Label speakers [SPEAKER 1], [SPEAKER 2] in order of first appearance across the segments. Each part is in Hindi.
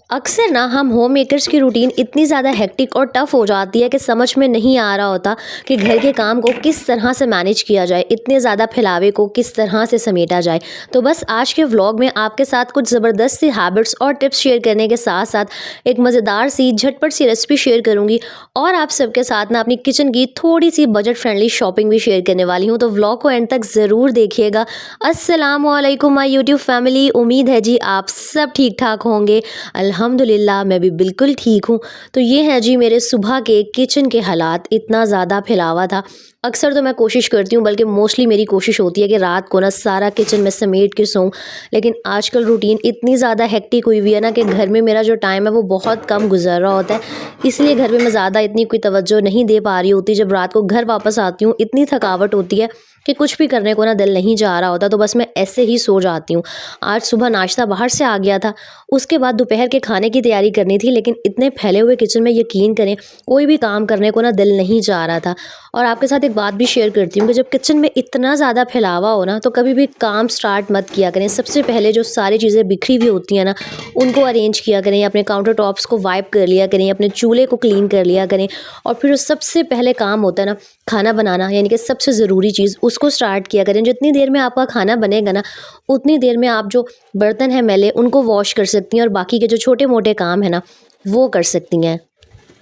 [SPEAKER 1] अक्सर ना हम होम मेकर्स की रूटीन इतनी ज़्यादा हेक्टिक और टफ हो जाती है कि समझ में नहीं आ रहा होता कि घर के काम को किस तरह से मैनेज किया जाए, इतने ज़्यादा फैलावे को किस तरह से समेटा जाए। तो बस आज के व्लॉग में आपके साथ कुछ ज़बरदस्त सी हैबिट्स और टिप्स शेयर करने के साथ साथ एक मज़ेदार सी झटपट सी रेसिपी शेयर करूँगी और आप सबके साथ ना अपनी किचन की थोड़ी सी बजट फ्रेंडली शॉपिंग भी शेयर करने वाली हूँ। तो व्लॉग को एंड तक ज़रूर देखिएगा। अस्सलामुअलैकुम माय यूट्यूब फैमिली, उम्मीद है जी आप सब ठीक ठाक होंगे। अल्हम्दुलिल्लाह मैं भी बिल्कुल ठीक हूँ। तो ये है जी मेरे सुबह के किचन के हालात, इतना ज़्यादा फैलावा था। अक्सर तो मैं कोशिश करती हूँ, बल्कि मोस्टली मेरी कोशिश होती है कि रात को ना सारा किचन में समेट के सोऊं। लेकिन आजकल रूटीन इतनी ज़्यादा हेक्टिक हुई हुई है ना कि घर में मेरा जो टाइम है वो बहुत कम गुजर रहा होता है। इसलिए घर में मैं ज़्यादा इतनी कोई तवज्जो नहीं दे पा रही होती। जब रात को घर वापस आती हूँ इतनी थकावट होती है कि कुछ भी करने को ना दिल नहीं जा रहा होता, तो बस मैं ऐसे ही सो जाती हूँ। आज सुबह नाश्ता बाहर से आ गया था, उसके बाद दोपहर के खाने की तैयारी करनी थी, लेकिन इतने फैले हुए किचन में यकीन करें कोई भी काम करने को ना दिल नहीं जा रहा था। और आपके साथ एक बात भी शेयर करती हूँ कि जब किचन में इतना ज़्यादा फैलावा हो ना, तो कभी भी काम स्टार्ट मत किया करें। सबसे पहले जो सारी चीज़ें बिखरी हुई होती हैं ना, उनको अरेंज किया करें, अपने काउंटर टॉप्स को वाइप कर लिया करें, अपने चूल्हे को क्लीन कर लिया करें। और फिर जो सबसे पहले काम होता है ना, खाना बनाना, यानी कि सबसे ज़रूरी चीज़, उसको स्टार्ट किया करें। जितनी देर में आपका खाना बनेगा ना, उतनी देर में आप जो बर्तन हैं मैले उनको वॉश कर सकती हैं और बाकी के जो छोटे मोटे काम है ना वो कर सकती हैं।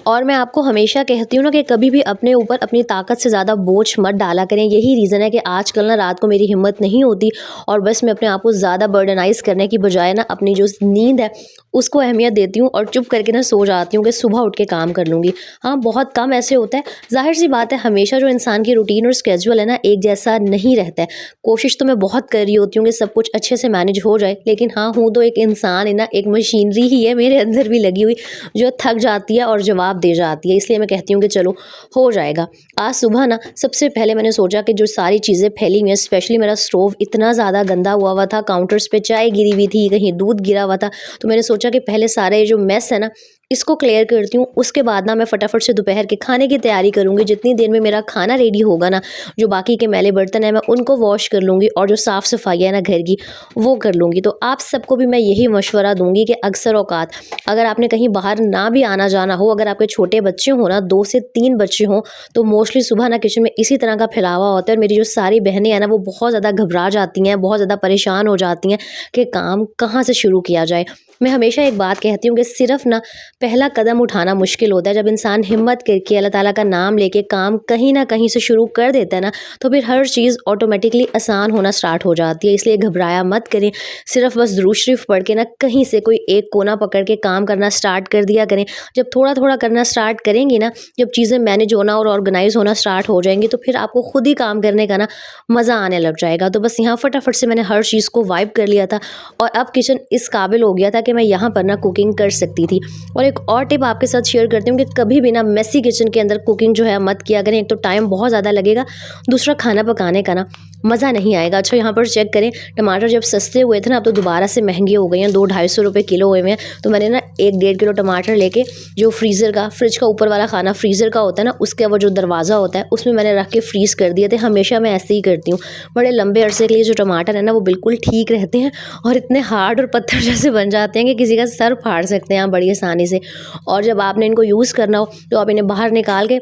[SPEAKER 1] और मैं आपको हमेशा कहती हूँ ना कि कभी भी अपने ऊपर अपनी ताकत से ज़्यादा बोझ मत डाला करें। यही रीज़न है कि आजकल ना रात को मेरी हिम्मत नहीं होती और बस मैं अपने आप को ज़्यादा बर्डनाइज़ करने की बजाय ना अपनी जो नींद है उसको अहमियत देती हूँ और चुप करके ना सो जाती हूँ कि सुबह उठ के काम कर लूँगी। हाँ, बहुत कम ऐसे होता है। ज़ाहिर सी बात है, हमेशा जो इंसान की रूटीन और स्केड्यूल है ना एक जैसा नहीं रहता है। कोशिश तो मैं बहुत कर रही होती हूँ कि सब कुछ अच्छे से मैनेज हो जाए, लेकिन हाँ, हूँ तो एक इंसान है ना, एक मशीनरी ही है मेरे अंदर भी लगी हुई, जो थक जाती है और जवाब दे जाती है। इसलिए मैं कहती हूँ कि चलो हो जाएगा। आज सुबह ना सबसे पहले मैंने सोचा कि जो सारी चीज़ें फैली हुई हैं, स्पेशली मेरा स्टोव इतना ज़्यादा गंदा हुआ हुआ था, काउंटर्स पे चाय गिरी हुई थी, कहीं दूध गिरा हुआ था। तो मैंने सोचा कि पहले सारा ये जो मेस है ना इसको क्लियर करती हूँ, उसके बाद ना मैं फटाफट से दोपहर के खाने की तैयारी करूँगी। जितनी देर में मेरा खाना रेडी होगा ना, जो बाकी के मैले बर्तन हैं मैं उनको वॉश कर लूँगी और जो साफ़ सफाई है ना घर की वो कर लूँगी। तो आप सबको भी मैं यही मशवरा दूँगी कि अक्सर औकात अगर आपने कहीं बाहर ना भी आना जाना हो, अगर आपके छोटे बच्चे हों ना, 2 से 3 बच्चे हों, तो मोस्टली सुबह ना किचन में इसी तरह का फैलावा होता है। और मेरी जो सारी बहनें हैं ना वो बहुत ज़्यादा घबरा जाती हैं, बहुत ज़्यादा परेशान हो जाती हैं कि काम कहाँ से शुरू किया जाए। मैं हमेशा एक बात कहती हूँ कि सिर्फ़ ना पहला कदम उठाना मुश्किल होता है। जब इंसान हिम्मत करके अल्लाह ताला का नाम लेके काम कहीं न कहीं से शुरू कर देता है ना, तो फिर हर चीज़ ऑटोमेटिकली आसान होना स्टार्ट हो जाती है। इसलिए घबराया मत करें। सिर्फ़ बस दुरूद शरीफ पढ़ के ना कहीं से कोई एक कोना पकड़ के काम करना स्टार्ट कर दिया करें। जब थोड़ा-थोड़ा करना स्टार्ट करेंगी ना, जब चीज़ें मैनेज होना और ऑर्गेनाइज़ होना स्टार्ट हो जाएँगी, तो फिर आपको खुद ही काम करने का ना मज़ा आने लग जाएगा। तो बस यहाँ फटाफट से मैंने हर चीज़ को वाइप कर लिया था और अब किचन इस काबिल हो गया था कि मैं यहाँ पर ना कुकिंग कर सकती थी। और एक और टिप आपके साथ शेयर करती हूँ कि कभी भी ना मेसी किचन के अंदर कुकिंग जो है मत किया करें। एक तो टाइम बहुत ज़्यादा लगेगा, दूसरा खाना पकाने का ना मज़ा नहीं आएगा। अच्छा, यहाँ पर चेक करें, टमाटर जब सस्ते हुए थे ना, अब तो दोबारा से महंगे हो गए हैं, 200-250 रुपये किलो हुए हुए हैं। तो मैंने ना 1 डेढ़ किलो टमाटर लेके जो फ्रिज का ऊपर वाला खाना फ्रीज़र का होता है ना, उसके वो जो दरवाज़ा होता है उसमें मैंने रख के फ्रीज़ कर दिए थे। हमेशा मैं ऐसे ही करती हूँ। बड़े लंबे अरसे के लिए जो टमाटर है ना वो बिल्कुल ठीक रहते हैं और इतने हार्ड और पत्थर जैसे बन जाते हैं कि किसी का सर फाड़ सकते हैं आप बड़ी आसानी से। और जब आपने इनको यूज़ करना हो तो आप इन्हें बाहर निकाल के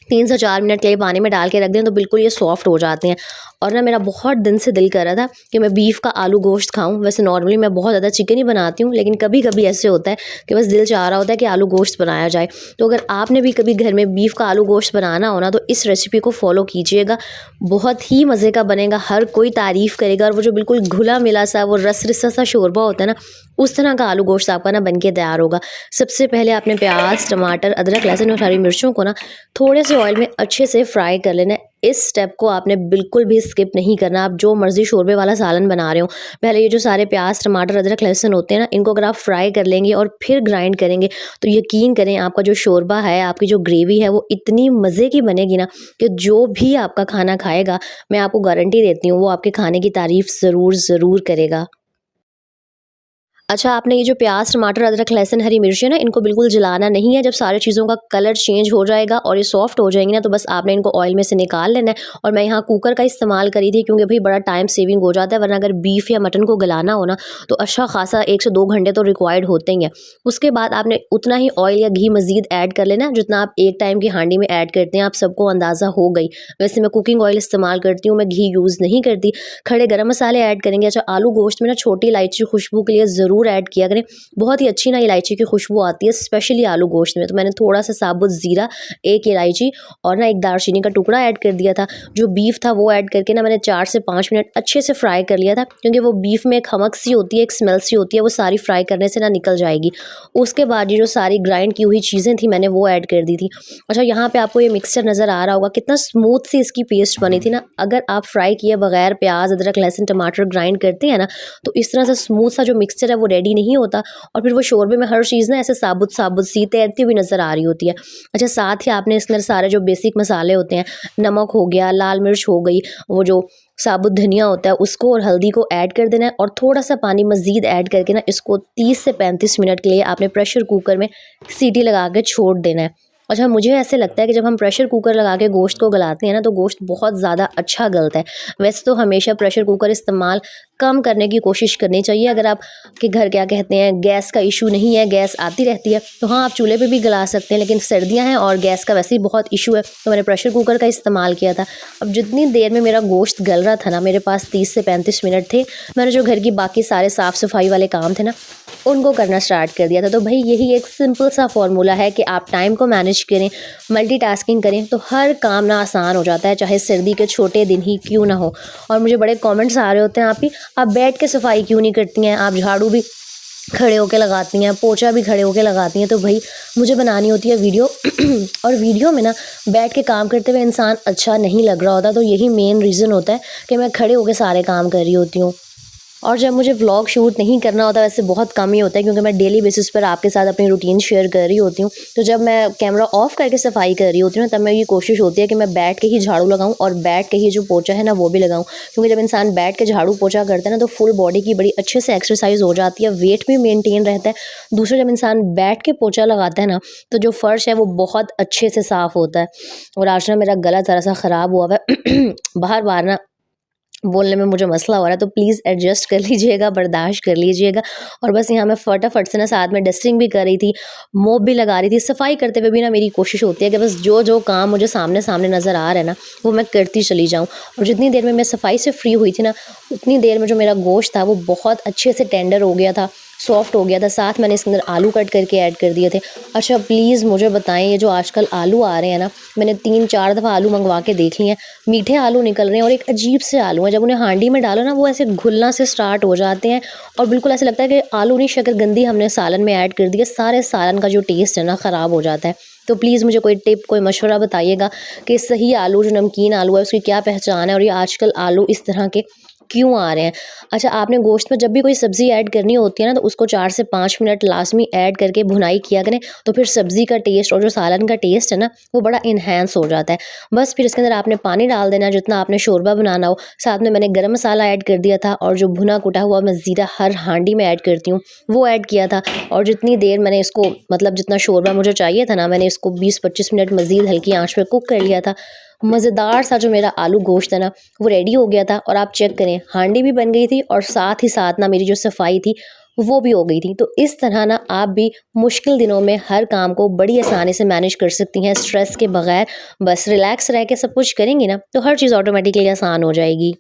[SPEAKER 1] 3 से 4 मिनट के लिए पानी में डाल के रख दें, तो बिल्कुल ये सॉफ्ट हो जाते हैं। और ना मेरा बहुत दिन से दिल कर रहा था कि मैं बीफ का आलू गोश्त खाऊं। वैसे नॉर्मली मैं बहुत ज़्यादा चिकन ही बनाती हूँ, लेकिन कभी कभी ऐसे होता है कि बस दिल चाह रहा होता है कि आलू गोश्त बनाया जाए। तो अगर आपने भी कभी घर में बीफ का आलू गोश्त बनाना हो ना, तो इस रेसिपी को फॉलो कीजिएगा। बहुत ही मज़े का बनेगा, हर कोई तारीफ़ करेगा। और वो जो बिल्कुल घुला मिला सा वो रस रिसा सा शोरबा होता है ना, उस तरह का आलू गोश्त आपका ना बन के तैयार होगा। सबसे पहले आपने प्याज, टमाटर, अदरक, लहसुन और हरी मिर्चों को ना थोड़े से ऑयल में अच्छे से फ्राई कर लेना है। इस स्टेप को आपने बिल्कुल भी स्किप नहीं करना। आप जो मर्ज़ी शोरबे वाला सालन बना रहे हो, पहले ये जो सारे प्याज, टमाटर, अदरक, लहसुन होते हैं ना, इनको अगर आप फ्राई कर लेंगे और फिर ग्राइंड करेंगे, तो यकीन करें आपका जो शोरबा है, आपकी जो ग्रेवी है, वो इतनी मज़े की बनेगी ना कि जो भी आपका खाना खाएगा, मैं आपको गारंटी देती हूँ, वो आपके खाने की तारीफ़ ज़रूर ज़रूर करेगा। अच्छा, आपने ये जो प्याज, टमाटर, अदरक, लहसुन, हरी मिर्च है ना, इनको बिल्कुल जलाना नहीं है। जब सारी चीज़ों का कलर चेंज हो जाएगा और ये सॉफ्ट हो जाएंगी ना, तो बस आपने इनको ऑयल में से निकाल लेना है। और मैं यहाँ कुकर का इस्तेमाल करी थी क्योंकि भाई बड़ा टाइम सेविंग हो जाता है, वरना अगर बीफ या मटन को गलाना हो ना, तो अच्छा खासा 1 से 2 घंटे तो रिक्वायर्ड होते ही हैं। उसके बाद आपने उतना ही ऑयल या घी मज़ीद ऐड कर लेना है जितना आप एक टाइम की हांडी में ऐड करते हैं। आप सबको अंदाज़ा हो गई। वैसे मैं कुकिंग ऑयल इस्तेमाल करती हूँ, मैं घी यूज़ नहीं करती। खड़े गरम मसाले ऐड करेंगे। अच्छा, आलू गोश्त में ना छोटी इलायची खुशबू के लिए ज़रूर ऐड किया करें। बहुत ही अच्छी ना इलायची की खुशबू आती है स्पेशली आलू गोश्त में। तो मैंने थोड़ा सा साबुत ज़ीरा, 1 इलायची और ना 1 दालचीनी का टुकड़ा ऐड कर दिया था। जो बीफ था वो ऐड करके ना मैंने 4 से 5 मिनट अच्छे से फ्राई कर लिया था, क्योंकि वो बीफ में एक खमक सी होती है, एक स्मेल सी होती है, वो सारी फ्राई करने से ना निकल जाएगी। उसके बाद ये जो सारी ग्राइंड की हुई चीज़ें थी मैंने वो ऐड कर दी थी। अच्छा, यहाँ पे आपको ये मिक्सचर नज़र आ रहा होगा कितना स्मूथ सी इसकी पेस्ट बनी थी ना। अगर आप फ्राई किए बगैर प्याज, अदरक, लहसुन, टमाटर ग्राइंड करते हैं ना, तो इस तरह से स्मूथ सा जो मिक्सचर है वो रेडी नहीं होता और फिर वो शोरबे में हर चीज़ ना ऐसे साबुत साबुत सी तैरती हुई नज़र आ रही होती है। अच्छा, साथ ही आपने इसके अंदर सारे जो बेसिक मसाले होते हैं, नमक हो गया, लाल मिर्च हो गई, वो जो साबुत धनिया होता है उसको और हल्दी को ऐड कर देना है और थोड़ा सा पानी मज़ीद ऐड करके ना इसको 30 से 35 मिनट के लिए आपने प्रेशर कुकर में सीटी लगा के छोड़ देना है। अच्छा, मुझे ऐसे लगता है कि जब हम प्रेशर कुकर लगा के गोश्त को गलाते हैं ना, तो गोश्त बहुत ज़्यादा अच्छा गलता है। वैसे तो हमेशा प्रेशर कुकर इस्तेमाल कम करने की कोशिश करनी चाहिए। अगर आप के घर क्या कहते हैं गैस का इशू नहीं है, गैस आती रहती है, तो हाँ आप चूल्हे पे भी गला सकते हैं, लेकिन सर्दियाँ हैं और गैस का वैसे ही बहुत इशू है, तो मैंने प्रेशर कुकर का इस्तेमाल किया था। अब जितनी देर में मेरा गोश्त गल रहा था ना, मेरे पास 30 से 35 मिनट थे, मैंने जो घर की बाकी सारे साफ़ सफाई वाले काम थे ना, उनको करना स्टार्ट कर दिया था। तो भाई यही एक सिंपल सा फॉर्मूला है कि आप टाइम को मैनेज करें, मल्टीटास्किंग करें, तो हर काम ना आसान हो जाता है, चाहे सर्दी के छोटे दिन ही क्यों ना हो। और मुझे बड़े कमेंट्स आ रहे होते हैं आप बैठ के सफाई क्यों नहीं करती हैं, आप झाड़ू भी खड़े होके लगाती हैं, पोछा भी खड़े होके लगाती हैं। तो भाई मुझे बनानी होती है वीडियो और वीडियो में ना बैठ के काम करते हुए इंसान अच्छा नहीं लग रहा होता, तो यही मेन रीज़न होता है कि मैं खड़े होके सारे काम कर रही होती हूँ। और जब मुझे व्लॉग शूट नहीं करना होता, वैसे बहुत कम ही होता है क्योंकि मैं डेली बेसिस पर आपके साथ अपनी रूटीन शेयर कर रही होती हूँ, तो जब मैं कैमरा ऑफ करके सफाई कर रही होती हूँ तब मैं ये कोशिश होती है कि मैं बैठ के ही झाड़ू लगाऊँ और बैठ के ही जो पोछा है ना वो भी लगाऊँ, क्योंकि जब इंसान बैठ के झाड़ू पोछा करता है ना, तो फुल बॉडी की बड़ी अच्छे से एक्सरसाइज हो जाती है, वेट भी मेनटेन रहता है। दूसरा, जब इंसान बैठ के पोछा लगाता है ना, तो जो फर्श है वो बहुत अच्छे से साफ़ होता है। और आज ना मेरा गला ज़रा सा ख़राब हुआ है बार बार ना बोलने में मुझे मसला हो रहा है, तो प्लीज़ एडजस्ट कर लीजिएगा, बर्दाश्त कर लीजिएगा। और बस यहाँ मैं फटाफट से ना साथ में डस्टिंग भी कर रही थी, मोप भी लगा रही थी। सफाई करते हुए भी ना मेरी कोशिश होती है कि बस जो जो काम मुझे सामने सामने नज़र आ रहा है ना, वो मैं करती चली जाऊँ। और जितनी देर में मैं सफाई से फ्री हुई थी ना, उतनी देर में जो मेरा गोश्त था वो बहुत अच्छे से टेंडर हो गया था, सॉफ्ट हो गया था। साथ मैंने इसके अंदर आलू कट करके ऐड कर दिए थे। अच्छा, प्लीज़ मुझे बताएं, ये जो आजकल आलू आ रहे हैं ना, मैंने 3-4 दफ़ा आलू मंगवा के देख लिए हैं, मीठे आलू निकल रहे हैं और एक अजीब से आलू हैं। जब उन्हें हांडी में डालो ना, वो ऐसे घुलना से स्टार्ट हो जाते हैं और बिल्कुल ऐसे लगता है कि आलू नहीं शकरकंदी हमने सालन में ऐड कर दी है, सारे सालन का जो टेस्ट है ना ख़राब हो जाता है। तो प्लीज़ मुझे कोई टिप, कोई मशवरा बताइएगा कि सही आलू, जो नमकीन आलू है, उसकी क्या पहचान है और ये आजकल आलू इस तरह के क्यों आ रहे हैं। अच्छा, आपने गोश्त में जब भी कोई सब्ज़ी ऐड करनी होती है ना, तो उसको 4 से 5 मिनट लाज़मी ऐड करके भुनाई किया करें, तो फिर सब्ज़ी का टेस्ट और जो सालन का टेस्ट है ना, वो बड़ा इन्हेंस हो जाता है। बस फिर इसके अंदर आपने पानी डाल देना जितना आपने शोरबा बनाना हो। साथ में मैंने गरम मसाला ऐड कर दिया था और जो भुना कुटा हुआ मैं ज़ीरा हर हांडी में ऐड करती हूँ, वो ऐड किया था। और जितनी देर मैंने इसको, मतलब जितना शोरबा मुझे चाहिए था ना, मैंने इसको 20-25 मिनट मज़ीद हल्की आँच पे कुक कर लिया था। मज़ेदार सा जो मेरा आलू गोश्त है ना, वो रेडी हो गया था और आप चेक करें, हांडी भी बन गई थी और साथ ही साथ ना मेरी जो सफाई थी वो भी हो गई थी। तो इस तरह ना आप भी मुश्किल दिनों में हर काम को बड़ी आसानी से मैनेज कर सकती हैं, स्ट्रेस के बगैर। बस रिलैक्स रह के सब कुछ करेंगी ना, तो हर चीज़ ऑटोमेटिकली आसान हो जाएगी।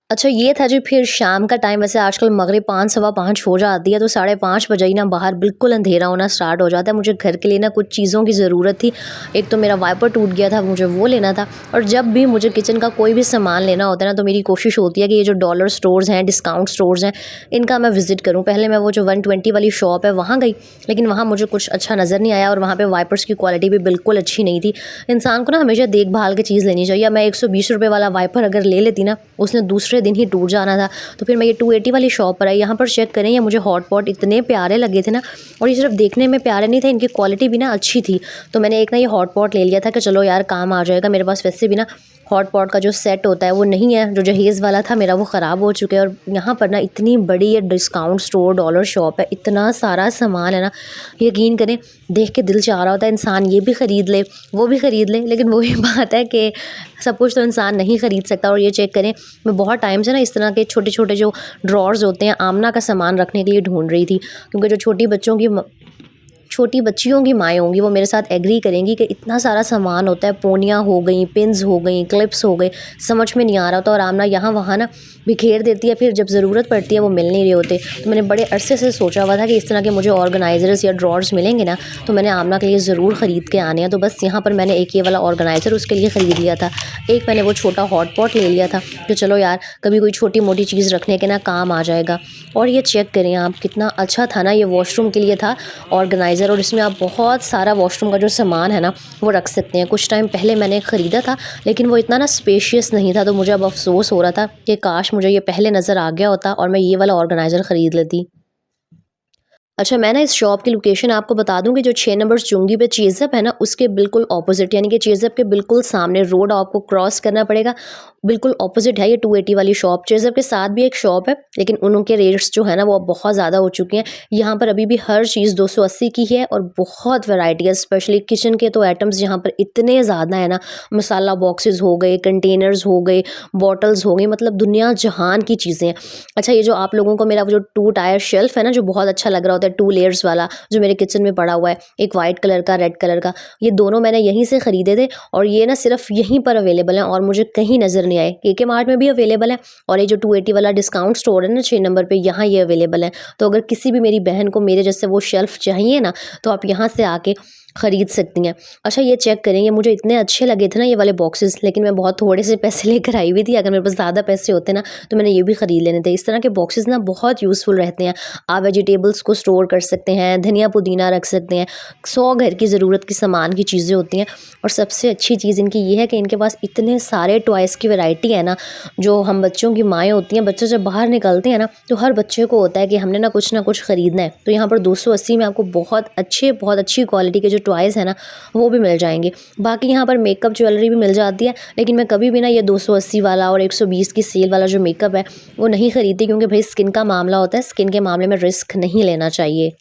[SPEAKER 1] अच्छा, ये था जी फिर शाम का टाइम। वैसे आजकल मगरिब 5 सवा 5 हो जाती है, तो 5:30 बजे ही ना बाहर बिल्कुल अंधेरा होना स्टार्ट हो जाता है। मुझे घर के लिए ना कुछ चीज़ों की ज़रूरत थी। एक तो मेरा वाइपर टूट गया था, मुझे वो लेना था। और जब भी मुझे किचन का कोई भी सामान लेना होता है ना, तो मेरी कोशिश होती है कि ये जो डॉलर स्टोर्स हैं, डिस्काउंट स्टोर्स हैं, इनका मैं विज़िट करूँ। पहले मैं वो जो 120 वाली शॉप है वहाँ गई, लेकिन वहाँ मुझे कुछ अच्छा नज़र नहीं आया और वहाँ पर वाइपर्स की क्वालिटी भी बिल्कुल अच्छी नहीं थी। इंसान को ना हमेशा देखभाल के चीज़ लेनी चाहिए। मैं 120 रुपये वाला वाइपर अगर ले लेती ना, उसने दूसरे दिन ही टूट जाना था। तो फिर मैं ये 280 वाली शॉप पर आई। यहाँ पर चेक करें, ये मुझे हॉट पॉट इतने प्यारे लगे थे ना, और ये सिर्फ देखने में प्यारे नहीं थे, इनकी क्वालिटी भी ना अच्छी थी। तो मैंने एक ना ये हॉट पॉट ले लिया था कि चलो यार काम आ जाएगा। मेरे पास वैसे भी ना हॉट पॉट का जो सेट होता है वो नहीं है, जो जहेज़ वाला था मेरा वो ख़राब हो चुका है। और यहाँ पर ना इतनी बड़ी ये डिस्काउंट स्टोर डॉलर शॉप है, इतना सारा सामान है ना, यकीन करें देख के दिल चाह रहा होता है इंसान ये भी ख़रीद ले वो भी ख़रीद ले, लेकिन वही बात है कि सब कुछ तो इंसान नहीं ख़रीद सकता। और ये चेक करें, मैं बहुत टाइम से ना इस तरह के छोटे छोटे जो ड्रॉर्स होते हैं आमना का सामान रखने के लिए ढूंढ रही थी, क्योंकि जो छोटी बच्चियों की माएँ होंगी वो मेरे साथ एग्री करेंगी कि इतना सारा सामान होता है, पोनियाँ हो गई, पिन्स हो गई, क्लिप्स हो गए, समझ में नहीं आ रहा होता और आमना यहाँ वहाँ ना बिखेर देती है, फिर जब ज़रूरत पड़ती है वो मिल नहीं रहे होते। तो मैंने बड़े अरसे से सोचा हुआ था कि इस तरह के मुझे ऑर्गेनाइज़र्स या ड्रॉर्स मिलेंगे ना तो मैंने आमना के लिए ज़रूर ख़रीद के आने हैं। तो बस यहाँ पर मैंने एक ये वाला ऑर्गेनाइज़र उसके लिए ख़रीद लिया था, एक मैंने वो छोटा हॉट पॉट ले लिया था कि चलो यार कभी कोई छोटी मोटी चीज़ रखने के ना काम आ जाएगा। और ये चेक करें आप, कितना अच्छा था ना, ये वॉशरूम के लिए था ऑर्गेनाइज़र और इसमें आप बहुत सारा वॉशरूम का जो सामान है ना वो रख सकते हैं। कुछ टाइम पहले मैंने ख़रीदा था लेकिन वो इतना ना स्पेशियस नहीं था, तो मुझे अब अफसोस हो रहा था कि काश मुझे ये पहले नज़र आ गया होता और मैं ये वाला ऑर्गेनाइज़र ख़रीद लेती। अच्छा, मैं ना इस शॉप की लोकेशन आपको बता दूँ कि जो 6 नंबर चुंगी पे चेज़अप है ना उसके बिल्कुल ऑपोजिट, यानी कि चेज़अप के बिल्कुल सामने रोड आपको क्रॉस करना पड़ेगा, बिल्कुल ऑपोजिट है ये 280 वाली शॉप। चेज़अप के साथ भी एक शॉप है लेकिन उनके रेट्स जो है ना वो अब बहुत ज़्यादा हो चुके हैं। यहाँ पर अभी भी हर चीज़ 280 की है और बहुत वैरायटी है, स्पेशली किचन के तो आइटम्स यहाँ पर इतने ज़्यादा है ना, मसाला बॉक्सेस हो गए, कंटेनर्स हो गए, बॉटल्स हो गई, मतलब दुनिया जहान की चीज़ें हैं। अच्छा, ये जो आप लोगों को मेरा वो जो 2 टायर शेल्फ है ना जो बहुत अच्छा लग रहा होता है, 2 लेयर्स वाला जो मेरे किचन में पड़ा हुआ है, एक वाइट कलर का, रेड कलर का, ये दोनों मैंने यहीं से ख़रीदे थे और ये ना सिर्फ यहीं पर अवेलेबल हैं और मुझे कहीं नज़र नहीं आए। केके मार्ट में भी अवेलेबल है और ये जो 280 वाला डिस्काउंट स्टोर है ना 6 नंबर पे, यहाँ ये अवेलेबल है। तो अगर किसी भी मेरी बहन को मेरे जैसे वो शेल्फ चाहिए ना तो आप यहाँ से आके ख़रीद सकती हैं। अच्छा, ये चेक करें, ये मुझे इतने अच्छे लगे थे ना ये वाले बॉक्सेस, लेकिन मैं बहुत थोड़े से पैसे लेकर आई हुई थी। अगर मेरे पास ज़्यादा पैसे होते ना तो मैंने ये भी ख़रीद लेने थे। इस तरह के बॉक्सेस ना बहुत यूज़फुल रहते हैं। आप वेजिटेबल्स को स्टोर कर सकते हैं, धनिया पुदीना रख सकते हैं, 100 घर की ज़रूरत की सामान की चीज़ें होती हैं। और सबसे अच्छी चीज़ इनकी ये है कि इनके पास इतने सारे टॉयज़ की वैरायटी है ना, जो हम बच्चों की माएँ होती हैं, बच्चे जब बाहर निकलते हैं ना तो हर बच्चे को होता है कि हमने ना कुछ ख़रीदना है। तो यहाँ पर 280 में आपको बहुत अच्छी क्वालिटी के जो टॉयज़ हैं ना वो भी मिल जाएंगे। बाकी यहाँ पर मेकअप ज्वेलरी भी मिल जाती है, लेकिन मैं कभी भी ना ये 280 वाला और 120 की सेल वाला जो मेकअप है वो नहीं ख़रीदती, क्योंकि भाई स्किन का मामला होता है, स्किन के मामले में रिस्क नहीं लेना चाहिए।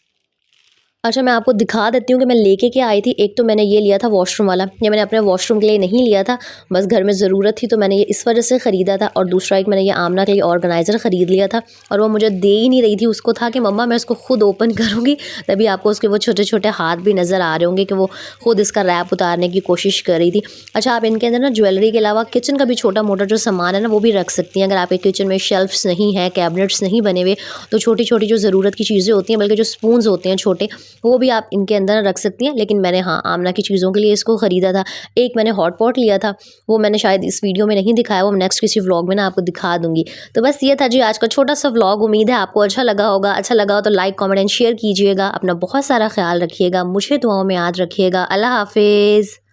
[SPEAKER 1] अच्छा, मैं आपको दिखा देती हूँ कि मैं लेके क्या आई थी। एक तो मैंने ये लिया था वॉशरूम वाला, ये मैंने अपने वॉशरूम के लिए नहीं लिया था, बस घर में ज़रूरत थी तो मैंने ये इस वजह से ख़रीदा था। और दूसरा एक मैंने ये आमना के लिए ऑर्गेनाइज़र ख़रीद लिया था और वो मुझे दे ही नहीं रही थी, उसको था कि मम्मा मैं इसको खुद ओपन करूँगी, तभी आपको उसके वो छोटे छोटे हाथ भी नज़र आ रहे होंगे कि वो खुद इसका रैप उतारने की कोशिश कर रही थी। अच्छा, आप इनके अंदर ना ज्वेलरी के अलावा किचन का भी छोटा मोटा जो सामान है ना वो भी रख सकती हैं। अगर आपके किचन में शेल्फ्स नहीं है, कैबिनेट्स नहीं बने हुए, तो छोटी छोटी जो ज़रूरत की चीज़ें होती हैं, बल्कि जो स्पून्स होते हैं छोटे, वो भी आप इनके अंदर रख सकती हैं। लेकिन मैंने हाँ आमना की चीज़ों के लिए इसको ख़रीदा था। एक मैंने हॉट पॉट लिया था, वो मैंने शायद इस वीडियो में नहीं दिखाया, वो नेक्स्ट किसी व्लॉग में ना आपको दिखा दूँगी। तो बस ये था जी आज का छोटा सा व्लॉग। उम्मीद है आपको अच्छा लगा होगा। अच्छा लगा हो तो लाइक, कमेंट एंड शेयर कीजिएगा। अपना बहुत सारा ख्याल रखिएगा, मुझे दुआओं में याद रखिएगा। अल्लाह हाफिज़।